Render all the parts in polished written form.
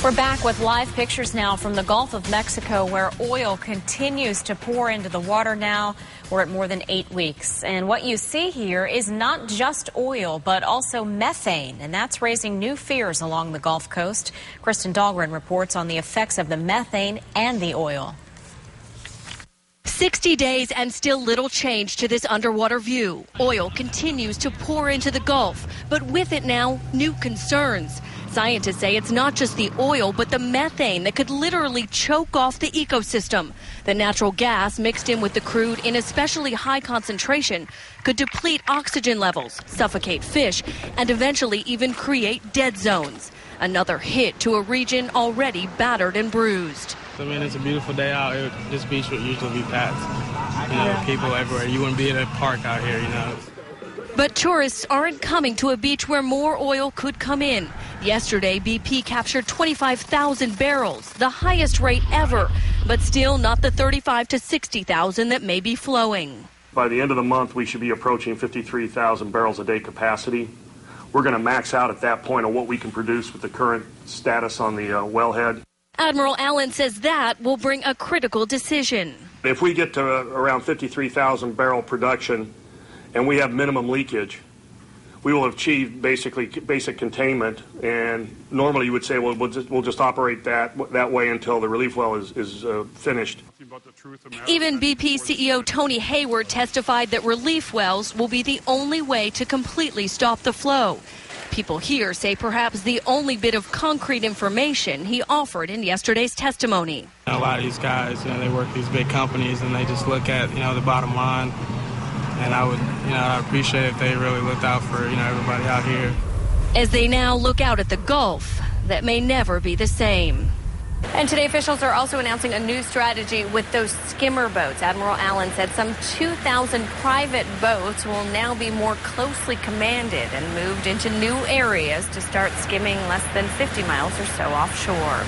We're back with live pictures now from the Gulf of Mexico, where oil continues to pour into the water now. We're at more than 8 weeks. And what you see here is not just oil, but also methane. And that's raising new fears along the Gulf Coast. Kristen Dahlgren reports on the effects of the methane and the oil. 60 days and still little change to this underwater view. Oil continues to pour into the Gulf, but with it now, new concerns. Scientists say it's not just the oil, but the methane that could literally choke off the ecosystem. The natural gas mixed in with the crude in especially high concentration could deplete oxygen levels, suffocate fish, and eventually even create dead zones. Another hit to a region already battered and bruised. I mean, it's a beautiful day out. This beach would usually be packed. People everywhere. You wouldn't be at a park out here, But tourists aren't coming to a beach where more oil could come in. Yesterday, BP captured 25,000 barrels, the highest rate ever, but still not the 35 to 60,000 that may be flowing. By the end of the month, we should be approaching 53,000 barrels a day capacity. We're going to max out at that point on what we can produce with the current status on the wellhead. Admiral Allen says that will bring a critical decision. If we get to around 53,000 barrel production and we have minimum leakage, we will achieve basic containment. And normally you would say, well, we'll just operate that way until the relief well is finished. Even BP CEO Tony Hayward testified that relief wells will be the only way to completely stop the flow. People here say perhaps the only bit of concrete information he offered in yesterday's testimony. A lot of these guys, they work these big companies and they just look at, the bottom line. And I'd appreciate if they really looked out for, everybody out here. As they now look out at the Gulf, that may never be the same. And today officials are also announcing a new strategy with those skimmer boats. Admiral Allen said some 2,000 private boats will now be more closely commanded and moved into new areas to start skimming less than 50 miles or so offshore.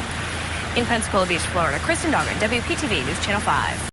In Pensacola Beach, Florida, Kristen Dahlgren, WPTV News Channel 5.